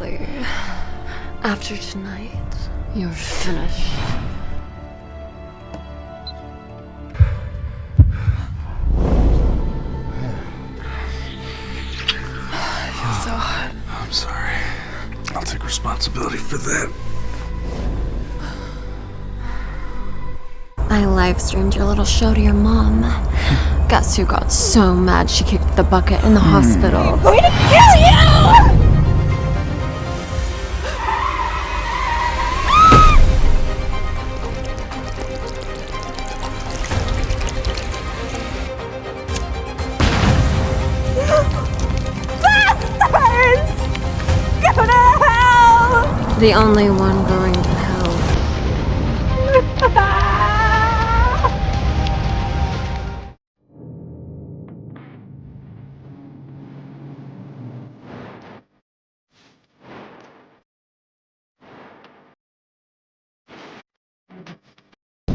Really? After tonight, you're finished. I feel so hot. I'm sorry. I'll take responsibility for that. I live streamed your little show to your mom. Guess who got so mad she kicked the bucket in the hospital? I'm going to kill you! Bastards! Go to hell! The only one going to hell.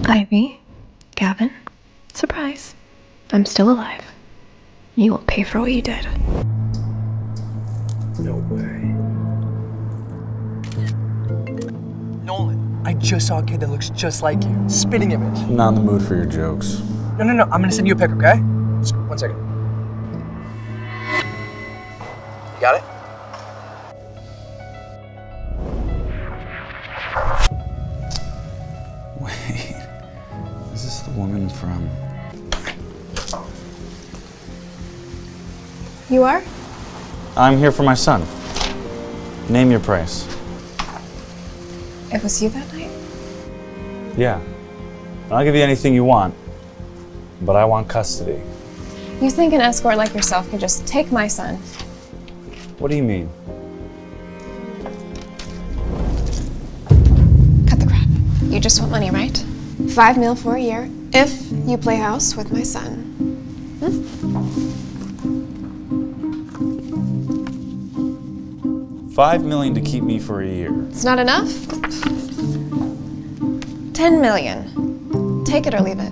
Ivy, Gavin, surprise. I'm still alive. You will pay for what you did. No way. Nolan, I just saw a kid that looks just like you. Spitting image. I'm not in the mood for your jokes. No, I'm gonna send you a pic, okay? Just 1 second. You got it? Wait, is this the woman from... You are? I'm here for my son. Name your price. It was you that night? Yeah. I'll give you anything you want, but I want custody. You think an escort like yourself could just take my son? What do you mean? Cut the crap. You just want money, right? 5 mil for a year if you play house with my son. $5 million to keep me for a year. It's not enough? 10 million. Take it or leave it.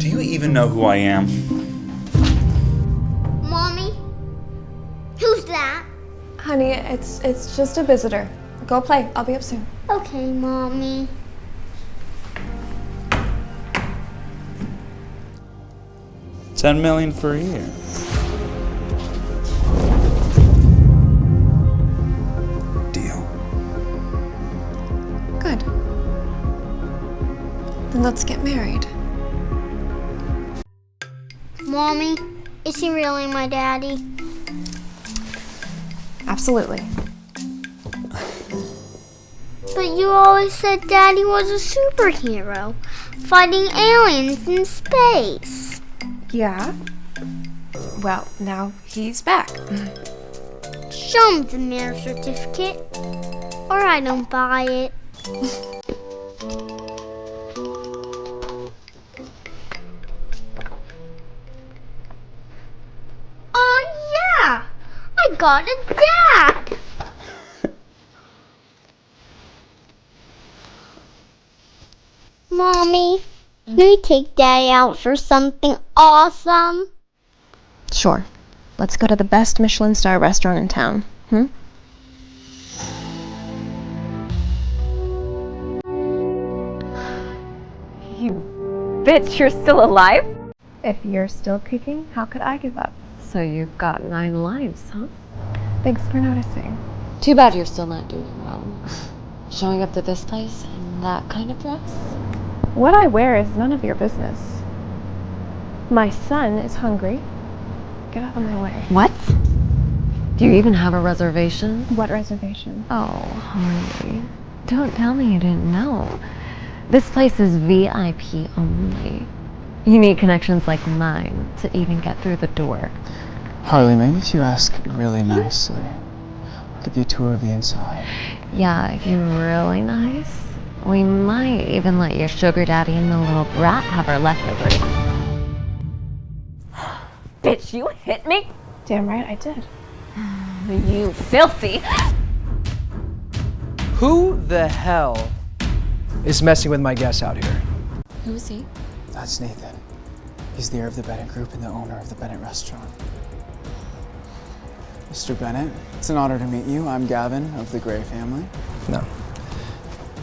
Do you even know who I am? Mommy? Who's that? Honey, it's just a visitor. Go play. I'll be up soon. Okay, Mommy. $10 million for a year. Deal. Good. Then let's get married. Mommy, is he really my daddy? Absolutely. But you always said Daddy was a superhero, fighting aliens in space. Yeah? Well, now he's back. Show him the marriage certificate, or I don't buy it. Oh yeah! I got a dad! Mommy, can we take Daddy out for something awesome? Sure. Let's go to the best Michelin star restaurant in town. You bitch, you're still alive? If you're still kicking, how could I give up? So you've got 9 lives, huh? Thanks for noticing. Too bad you're still not doing well. Showing up to this place in that kind of dress? What I wear is none of your business. My son is hungry. Get out of my way. What? Do you even have a reservation? What reservation? Oh, honey. Don't tell me you didn't know. This place is VIP only. You need connections like mine to even get through the door. Harley, maybe if you ask really nicely, I'll give you a tour of the inside. Yeah, if you're really nice, we might even let your sugar daddy and the little brat have our leftovers. Bitch, you hit me? Damn right I did. You filthy. Who the hell is messing with my guests out here? Who is he? That's Nathan. He's the heir of the Bennett Group and the owner of the Bennett restaurant. Mr. Bennett, it's an honor to meet you. I'm Gavin of the Gray family. No.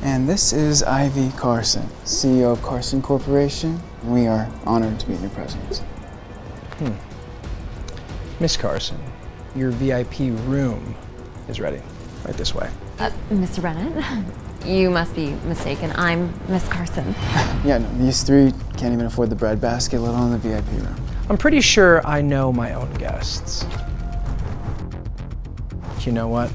And this is Ivy Carson, CEO of Carson Corporation. We are honored to be in your presence. Miss Carson, your VIP room is ready. Right this way. Mr. Bennett, you must be mistaken. I'm Miss Carson. Yeah, no, these three can't even afford the breadbasket, let alone the VIP room. I'm pretty sure I know my own guests. You know what?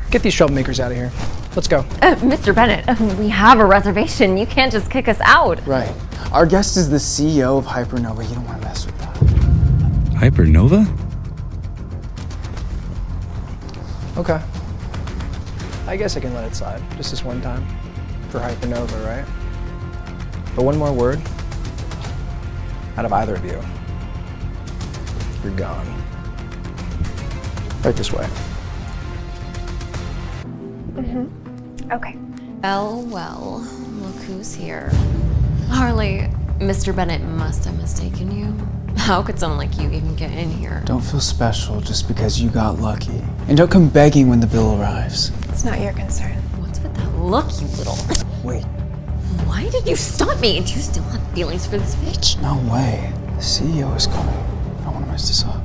Get these troublemakers out of here. Let's go. Mr. Bennett, we have a reservation. You can't just kick us out. Right. Our guest is the CEO of Hypernova. You don't want to mess with that. Hypernova? Okay. I guess I can let it slide, just this one time. For Hypernova, right? But one more word out of either of you, you're gone. Right this way. Okay. Well, look who's here. Harley, Mr. Bennett must have mistaken you. How could someone like you even get in here? Don't feel special just because you got lucky. And don't come begging when the bill arrives. It's not your concern. What's with that look, you little... Wait, Why did you stop me? Do you still have feelings for this bitch? no way. The CEO is coming. I don't want to mess this up.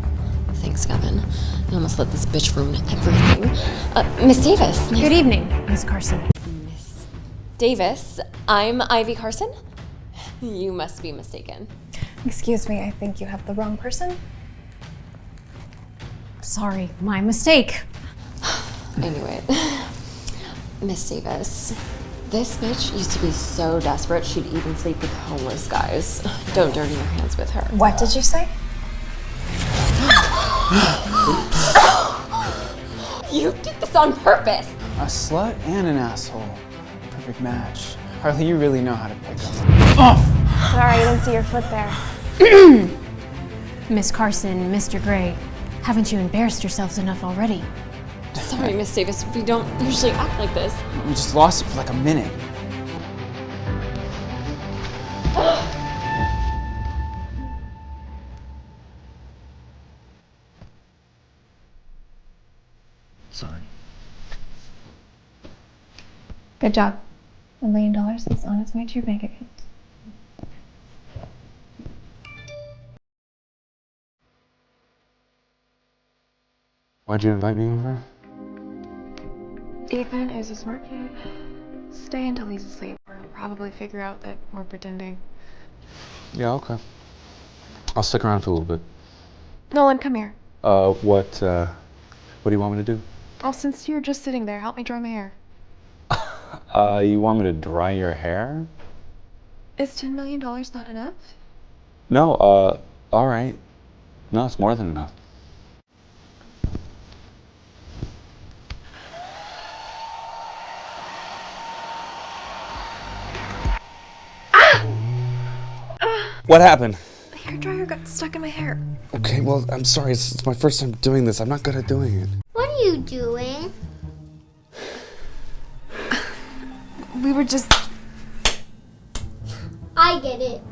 Thanks, Gavin. I almost let this bitch ruin everything. Miss Davis. Good evening, Miss Carson. Miss Davis, I'm Ivy Carson. You must be mistaken. Excuse me, I think you have the wrong person. Sorry, my mistake. Anyway, Miss Davis, this bitch used to be so desperate she'd even sleep with homeless guys. Don't dirty your hands with her. What did you say? You did this on purpose! A slut and an asshole. Perfect match. Harley, you really know how to pick up. Sorry, I didn't see your foot there. Miss Carson, Mr. Gray, haven't you embarrassed yourselves enough already? Sorry, Miss Davis, we don't usually act like this. We just lost it for like a minute. Sorry. Good job. $1 million is on its way to your bank account. Why'd you invite me over? Ethan is a smart kid. Stay until he's asleep, or he'll probably figure out that we're pretending. Yeah, okay. I'll stick around for a little bit. Nolan, come here. What do you want me to do? Oh, since you're just sitting there, help me dry my hair. You want me to dry your hair? Is $10 million not enough? No, all right. No, it's more than enough. What happened? The hairdryer got stuck in my hair. Okay, well, I'm sorry. It's my first time doing this. I'm not good at doing it. What are you doing? We were just... I get it.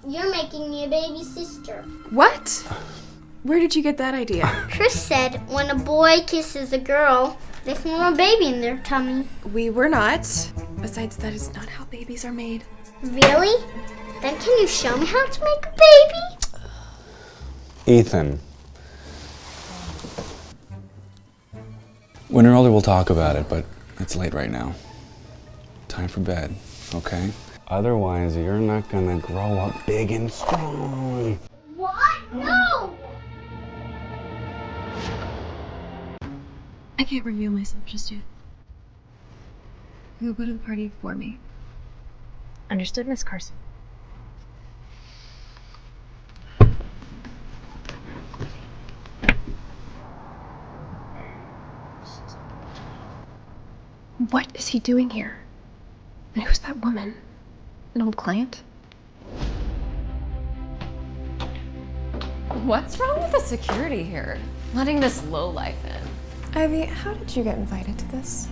You're making me a baby sister. What? Where did you get that idea? Chris said when a boy kisses a girl, they form a baby in their tummy. We were not. Besides, that is not how babies are made. Really? Then can you show me how to make a baby? Ethan. When you're older, we'll talk about it, but it's late right now. Time for bed, okay? Otherwise, you're not gonna grow up big and strong. What? No! I can't reveal myself just yet. You'll go to the party for me. Understood, Miss Carson? What is he doing here? And who's that woman? An old client? What's wrong with the security here? Letting this lowlife in. Ivy, how did you get invited to this?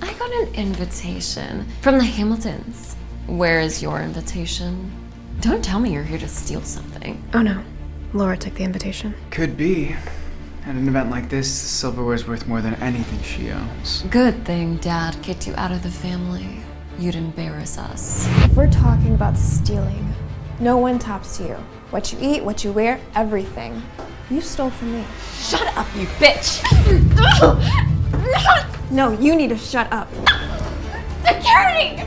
I got an invitation from the Hamiltons. Where is your invitation? Don't tell me you're here to steal something. Oh no, Laura took the invitation. Could be. At an event like this, the silverware is worth more than anything she owns. Good thing Dad kicked you out of the family. You'd embarrass us. If we're talking about stealing, no one tops you. What you eat, what you wear, everything. You stole from me. Shut up, you bitch! No, you need to shut up. Security!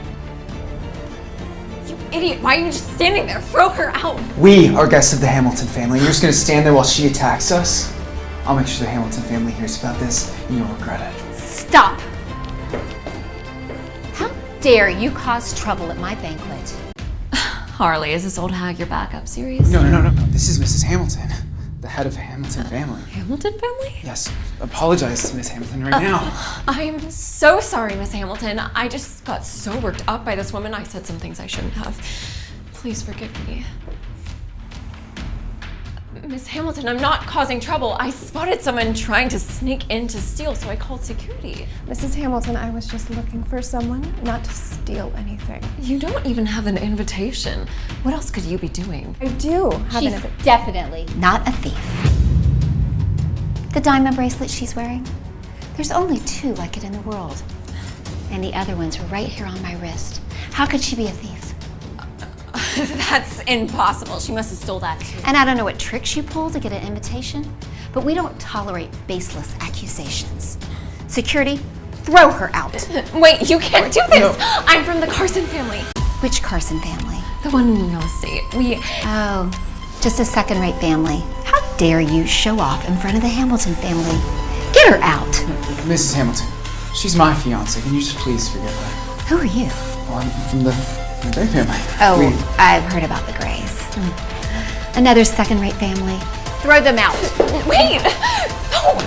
You idiot, why are you just standing there? Throw her out! We are guests of the Hamilton family. You're just gonna stand there while she attacks us? I'll make sure the Hamilton family hears about this and you'll regret it. Stop! How dare you cause trouble at my banquet? Harley, is this old hag your backup serious? No. This is Mrs. Hamilton, the head of the Hamilton family. Hamilton family? Yes, apologize to Miss Hamilton right now. I'm so sorry, Miss Hamilton. I just got so worked up by this woman. I said some things I shouldn't have. Please forgive me. Miss Hamilton, I'm not causing trouble. I spotted someone trying to sneak in to steal, so I called security. Mrs. Hamilton, I was just looking for someone, not to steal anything. You don't even have an invitation. What else could you be doing? I do have She's definitely not a thief. The diamond bracelet she's wearing? There's only 2 like it in the world. And the other ones were right here on my wrist. How could she be a thief? That's impossible. She must have stole that too. And I don't know what tricks you pulled to get an invitation, but we don't tolerate baseless accusations. Security, throw her out. Wait, you can't do this! No. I'm from the Carson family. Which Carson family? The one in real estate. Oh, just a second-rate family. How dare you show off in front of the Hamilton family? Get her out. Mrs. Hamilton, she's my fiance. Can you just please forgive her? Who are you? Well, I'm from the Gray family. Oh, I've heard about the Grays. Another second-rate family. Throw them out. Wait! No!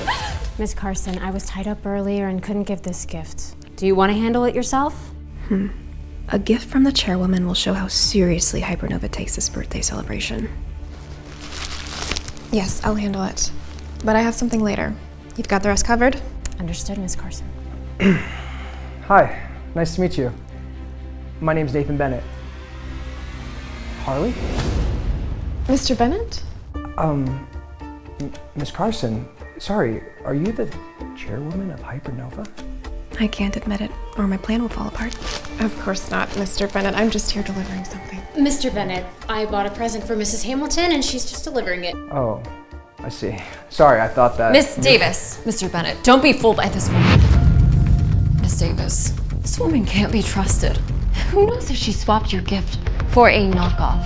Miss Carson, I was tied up earlier and couldn't give this gift. Do you want to handle it yourself? A gift from the chairwoman will show how seriously Hypernova takes this birthday celebration. Yes, I'll handle it. But I have something later. You've got the rest covered? Understood, Miss Carson. Hi, nice to meet you. My name's Nathan Bennett. Harley? Mr. Bennett? Miss Carson, sorry, are you the chairwoman of Hypernova? I can't admit it, or my plan will fall apart. Of course not, Mr. Bennett. I'm just here delivering something. Mr. Bennett, I bought a present for Mrs. Hamilton and she's just delivering it. Oh, I see. Sorry, I thought that... Miss Davis, Mr. Bennett, don't be fooled by this woman. Miss Davis, this woman can't be trusted. Who knows if she swapped your gift for a knockoff?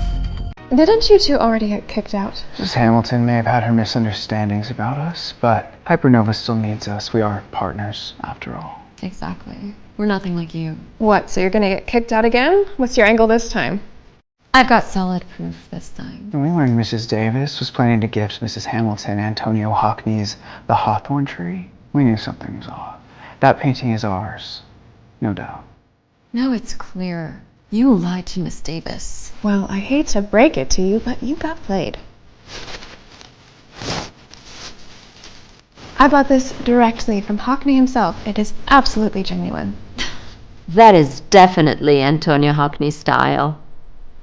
Didn't you two already get kicked out? Mrs. Hamilton may have had her misunderstandings about us, but Hypernova still needs us. We are partners, after all. Exactly. We're nothing like you. What, so you're gonna get kicked out again? What's your angle this time? I've got solid proof this time. We learned Mrs. Davis was planning to gift Mrs. Hamilton Antonio Hockney's The Hawthorne Tree. We knew something was off. That painting is ours, no doubt. Now it's clear. You lied to Miss Davis. Well, I hate to break it to you, but you got played. I bought this directly from Hockney himself. It is absolutely genuine. That is definitely Antonio Hockney's style.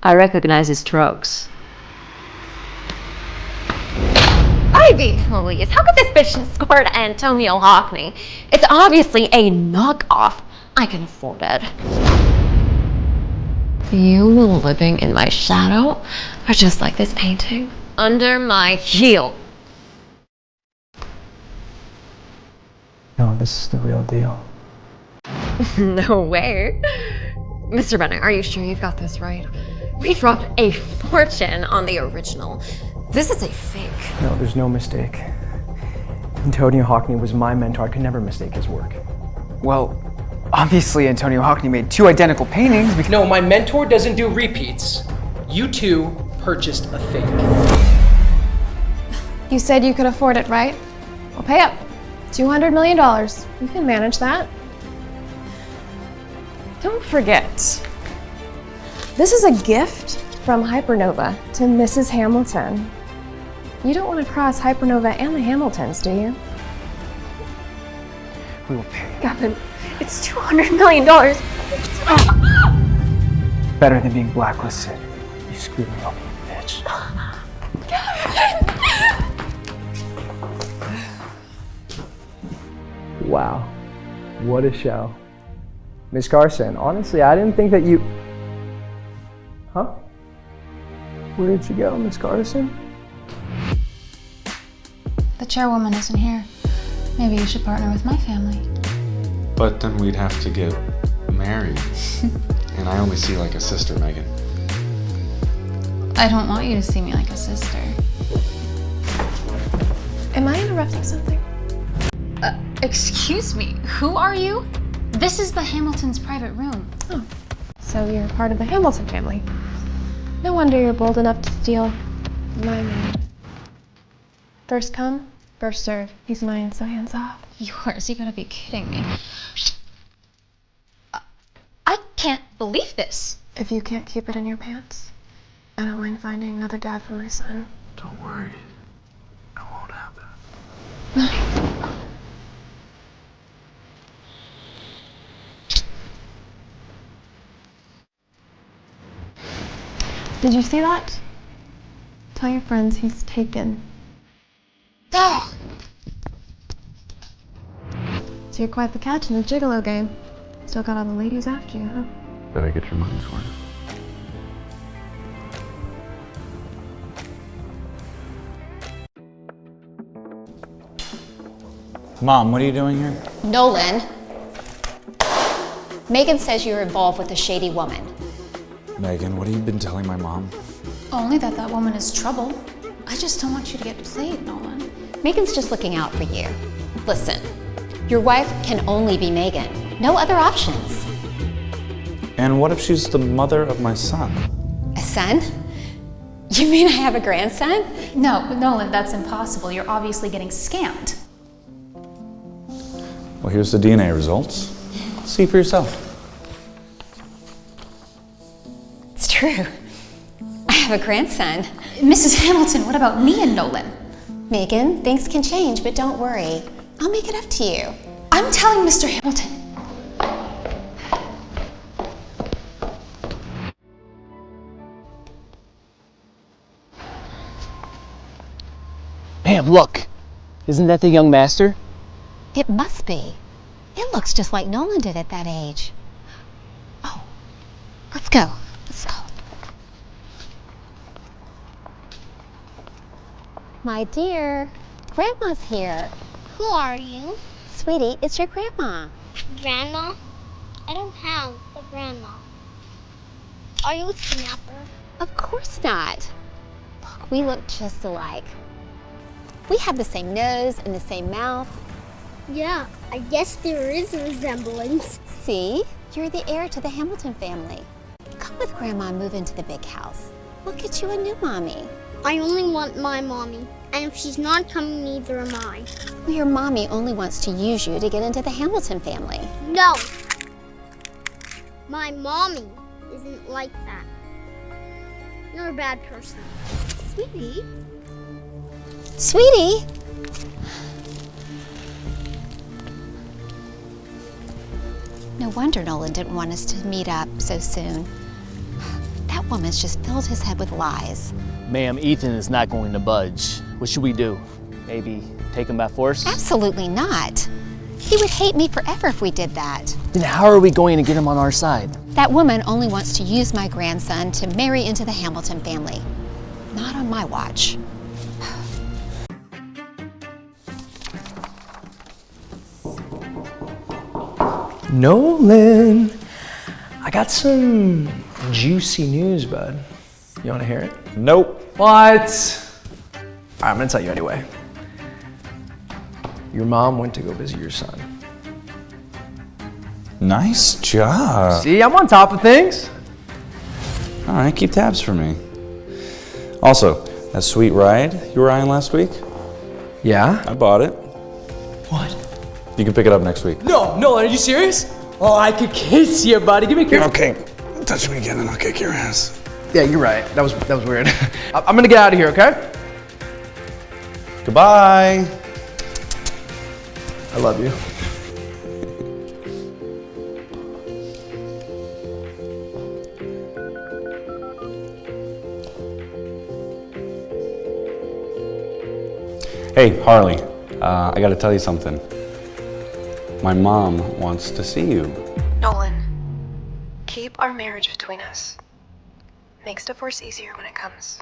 I recognize his strokes. Ivy! Louise, how could this bitch squirt Antonio Hockney? It's obviously a knockoff. I can afford it. You living in my shadow are just like this painting under my heel. No, this is the real deal. No way. Mr. Bennett, are you sure you've got this right? We dropped a fortune on the original. This is a fake. No, there's no mistake. Antonio Hockney was my mentor. I could never mistake his work. Well, obviously Antonio Hockney made 2 identical paintings because... No, my mentor doesn't do repeats. You two purchased a fake. You said you could afford it, right? Well, pay up. $200 million. You can manage that. Don't forget, this is a gift from Hypernova to Mrs. Hamilton. You don't want to cross Hypernova and the Hamiltons, do you? We will pay. Gavin, it's $200 million. Better than being blacklisted. You screwed me over, bitch. Wow, what a show. Miss Carson, honestly, I didn't think that you... Huh? Where did you go, Miss Carson? The chairwoman isn't here. Maybe you should partner with my family. But then we'd have to get married. And I only see like a sister, Megan. I don't want you to see me like a sister. Am I interrupting something? Excuse me, who are you? This is the Hamiltons' private room. Oh, so you're part of the Hamilton family. No wonder you're bold enough to steal my man. First come, first serve. He's mine, so hands off. Yours? You gotta be kidding me. I can't believe this. If you can't keep it in your pants, I don't mind finding another dad for my son. Don't worry. It won't happen. Did you see that? Tell your friends he's taken. Oh. So you're quite the catch in the gigolo game. Still got all the ladies after you, huh? Better get your money's worth. Mom, what are you doing here? Nolan, Megan says you're involved with a shady woman. Megan, what have you been telling my mom? Only that that woman is trouble. I just don't want you to get played, Nolan. Megan's just looking out for you. Listen, your wife can only be Megan. No other options. And what if she's the mother of my son? A son? You mean I have a grandson? No, Nolan, that's impossible. You're obviously getting scammed. Well, here's the DNA results. See for yourself. It's true. I have a grandson. Mrs. Hamilton, what about me and Nolan? Megan, things can change, but don't worry. I'll make it up to you. I'm telling Mr. Hamilton. Ma'am, look! Isn't that the young master? It must be. It looks just like Nolan did at that age. Oh, let's go. Let's go. My dear, Grandma's here. Who are you? Sweetie, it's your grandma. Grandma? I don't have a grandma. Are you a snapper? Of course not. Look, we look just alike. We have the same nose and the same mouth. Yeah, I guess there is a resemblance. See? You're the heir to the Hamilton family. Come with Grandma and move into the big house. We'll get you a new mommy. I only want my mommy, and if she's not coming, neither am I. Well, your mommy only wants to use you to get into the Hamilton family. No! My mommy isn't like that. You're a bad person. Sweetie? Sweetie? No wonder Nolan didn't want us to meet up so soon. That woman's just filled his head with lies. Ma'am, Ethan is not going to budge. What should we do? Maybe take him by force? Absolutely not. He would hate me forever if we did that. Then how are we going to get him on our side? That woman only wants to use my grandson to marry into the Hamilton family. Not on my watch. Nolan, I got some juicy news, bud. You want to hear it? Nope. What? All right, I'm going to tell you anyway. Your mom went to go visit your son. Nice job. See, I'm on top of things. All right, keep tabs for me. Also, that sweet ride you were eyeing last week? Yeah? I bought it. What? You can pick it up next week. No, Nolan, are you serious? Oh, I could kiss you, buddy. Give me a kiss. Okay, touch me again and I'll kick your ass. Yeah, you're right. That was weird. I'm gonna get out of here, okay? Goodbye. I love you. Hey, Harley, I gotta tell you something. My mom wants to see you. Nolan, keep our marriage between us. Makes divorce easier when it comes.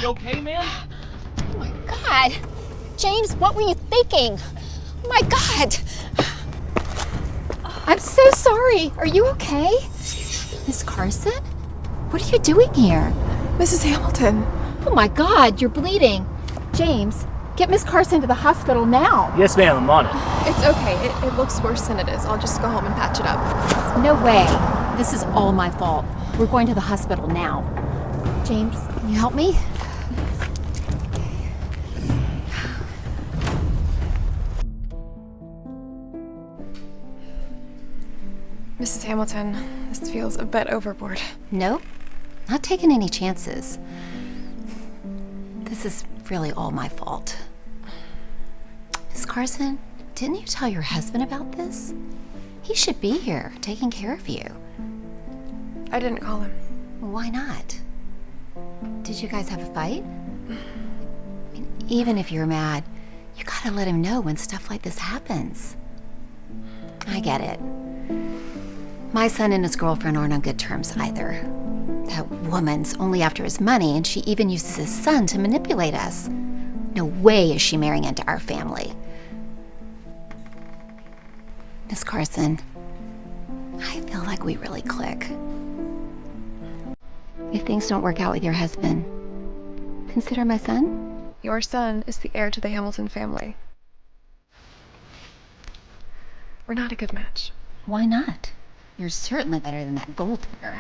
You okay, man? Oh my God. James, what were you thinking? Oh my God. I'm so sorry. Are you okay? Miss Carson? What are you doing here? Mrs. Hamilton. Oh my God, you're bleeding. James, get Miss Carson to the hospital now. Yes, ma'am, I'm on it. It's okay. It looks worse than it is. I'll just go home and patch it up. No way. This is all my fault. We're going to the hospital now. James, can you help me? Mrs. Hamilton, this feels a bit overboard. Nope, not taking any chances. This is really all my fault. Miss Carson, didn't you tell your husband about this? He should be here, taking care of you. I didn't call him. Why not? Did you guys have a fight? I mean, even if you're mad, you gotta let him know when stuff like this happens. I get it. My son and his girlfriend aren't on good terms either. That woman's only after his money, and she even uses his son to manipulate us. No way is she marrying into our family. Miss Carson, I feel like we really click. If things don't work out with your husband, consider my son. Your son is the heir to the Hamilton family. We're not a good match. Why not? You're certainly better than that gold digger.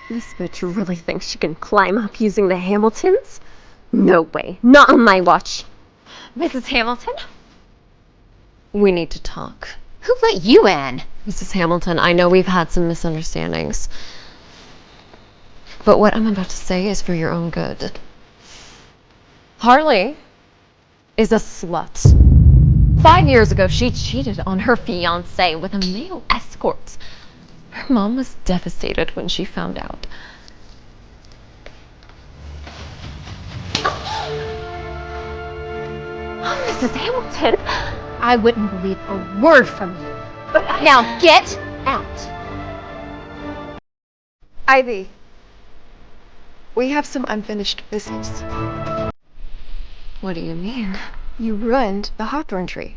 This bitch really thinks she can climb up using the Hamiltons? No way. Not on my watch. Mrs. Hamilton? We need to talk. Who let you in? Mrs. Hamilton, I know we've had some misunderstandings. But what I'm about to say is for your own good. Harley is a slut. 5 years ago, she cheated on her fiancé with a male escort. Her mom was devastated when she found out. Oh, Mrs. Hamilton! I wouldn't believe a word from you. Now get out. Ivy, we have some unfinished business. What do you mean? You ruined the hawthorn tree.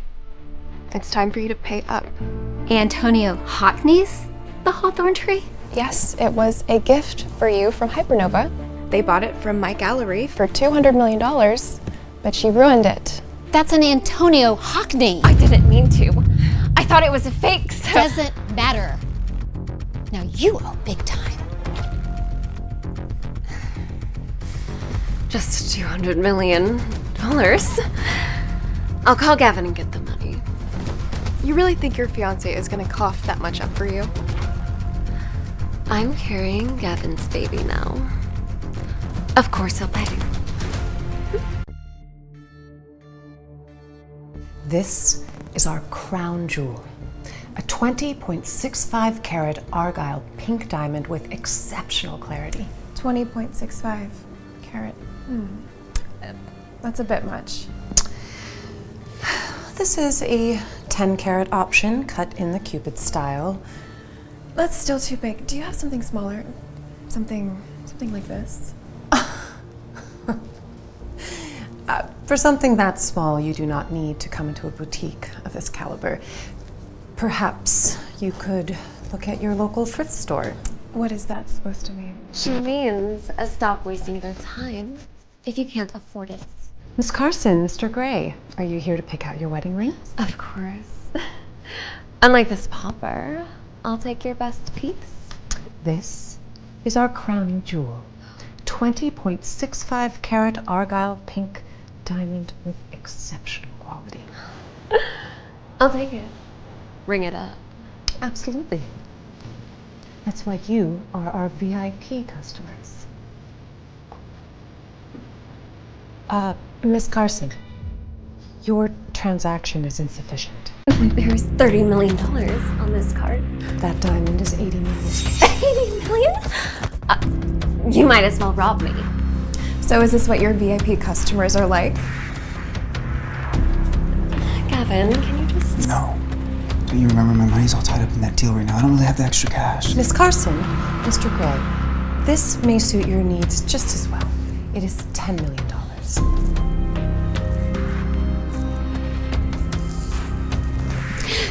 It's time for you to pay up. Antonio Hockney's the hawthorn tree? Yes, it was a gift for you from Hypernova. They bought it from my gallery for $200 million, but she ruined it. That's an Antonio Hockney. I didn't mean to. I thought it was a fake, so... Doesn't matter. Now you owe big time. Just $200 million. I'll call Gavin and get the money. You really think your fiancé is gonna cough that much up for you? I'm carrying Gavin's baby now. Of course he'll pay. This is our crown jewel, a 20.65 carat Argyle pink diamond with exceptional clarity. 20.65 carat. That's a bit much. This is a 10 carat option cut in the Cupid style. That's still too big. Do you have something smaller? Something like this? For something that small, you do not need to come into a boutique of this caliber. Perhaps you could look at your local thrift store. What is that supposed to mean? She means stop wasting their time if you can't afford it. Miss Carson, Mr. Gray, are you here to pick out your wedding ring? Of course. Unlike this pauper, I'll take your best piece. This is our crown jewel, 20.65 carat Argyle pink diamond with exceptional quality. I'll take it. Ring it up. Absolutely. That's why you are our VIP customers. Miss Carson, Your transaction is insufficient. There's $30 million on this card. That diamond is 80 million. 80 million? You might as well rob me. So is this what your VIP customers are like? Gavin, can you just... No. Don't you remember my money's all tied up in that deal right now? I don't really have the extra cash. Miss Carson, Mr. Gray, this may suit your needs just as well. It is $10 million.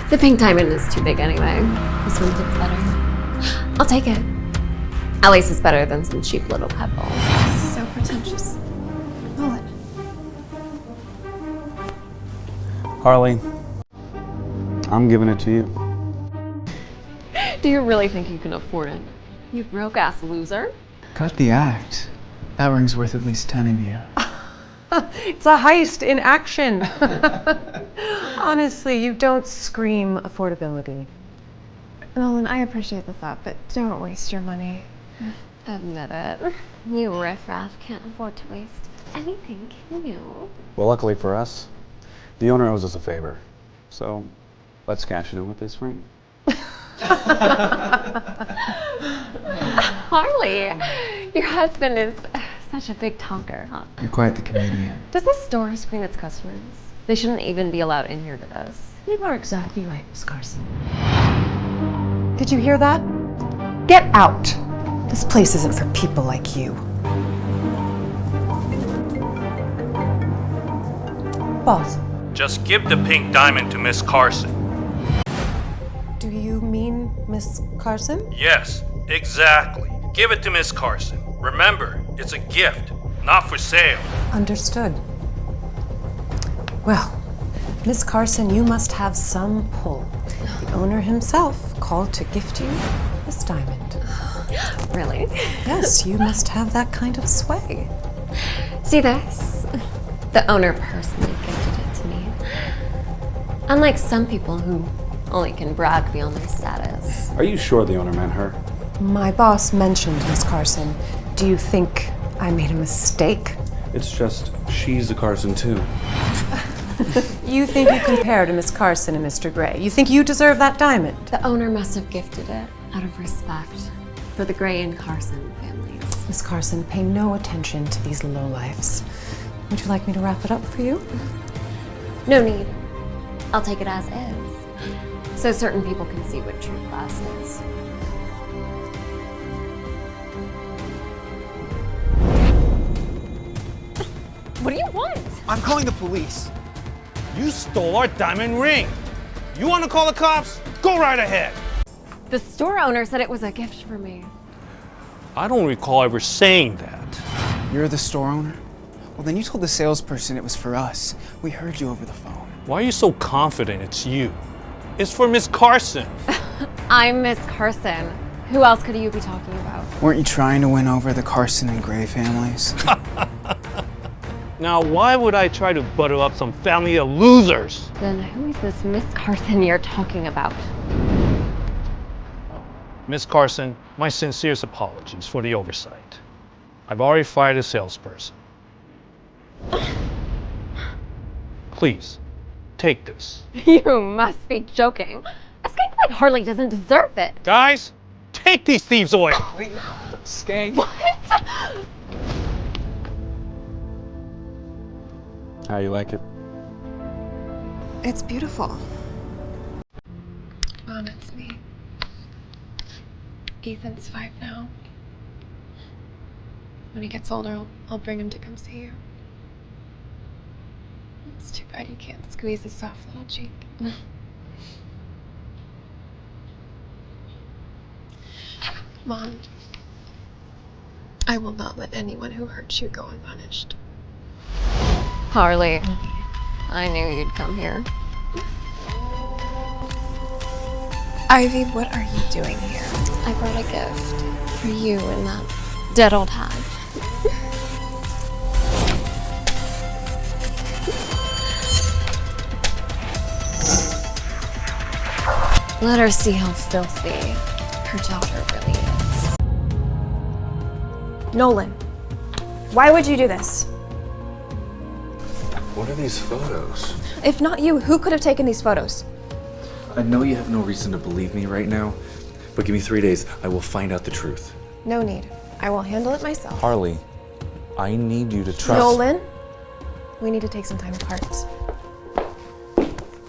The pink diamond is too big anyway. This one fits better. I'll take it. At least it's better than some cheap little pebble. So pretentious. Nolan. Harley, I'm giving it to you. Do you really think you can afford it? You broke-ass loser. Cut the act. That ring's worth at least 10 of you. It's a heist in action. Honestly, you don't scream affordability. Nolan, I appreciate the thought, but don't waste your money. Admit it. You riffraff can't afford to waste anything, can you? Well, luckily for us, the owner owes us a favor. So let's cash it in with this ring. Harley, your husband is such a big talker, huh? You're quite the comedian. Does this store screen its customers? They shouldn't even be allowed in here to this. You are exactly right, Miss Carson. Did you hear that? Get out! This place isn't for people like you. Boss. Just give the pink diamond to Miss Carson. Do you mean Miss Carson? Yes, exactly. Give it to Miss Carson. Remember, it's a gift, not for sale. Understood. Well, Miss Carson, you must have some pull. The owner himself called to gift you this diamond. Really? Yes, you must have that kind of sway. See this? The owner personally gifted it to me. Unlike some people who only can brag beyond their status. Are you sure the owner meant her? My boss mentioned Miss Carson. Do you think I made a mistake? It's just, she's a Carson too. You think you compare to Miss Carson and Mr. Gray. You think you deserve that diamond. The owner must have gifted it out of respect for the Gray and Carson families. Miss Carson, pay no attention to these lowlifes. Would you like me to wrap it up for you? No need. I'll take it as is, so certain people can see what true class is. What do you want? I'm calling the police. You stole our diamond ring. You want to call the cops? Go right ahead. The store owner said it was a gift for me. I don't recall ever saying that. You're the store owner? Well, then you told the salesperson it was for us. We heard you over the phone. Why are you so confident it's you? It's for Miss Carson. I'm Miss Carson. Who else could you be talking about? Weren't you trying to win over the Carson and Gray families? Now, why would I try to butter up some family of losers? Then who is this Miss Carson you're talking about? Miss Carson, my sincerest apologies for the oversight. I've already fired a salesperson. Please, take this. You must be joking. A skank like Harley doesn't deserve it. Guys, take these thieves away. Wait, skank. What? How you like it? It's beautiful. Mom, it's me. Ethan's 5 now. When he gets older, I'll bring him to come see you. It's too bad you can't squeeze his soft little cheek. Mom, I will not let anyone who hurts you go unpunished. Harley, I knew you'd come here. Ivy, what are you doing here? I brought a gift for you and that dead old hag. Let her see how filthy her daughter really is. Nolan, why would you do this? What are these photos? If not you, who could have taken these photos? I know you have no reason to believe me right now, but give me 3 days. I will find out the truth. No need. I will handle it myself. Harley, I need you to trust. Nolan, we need to take some time apart.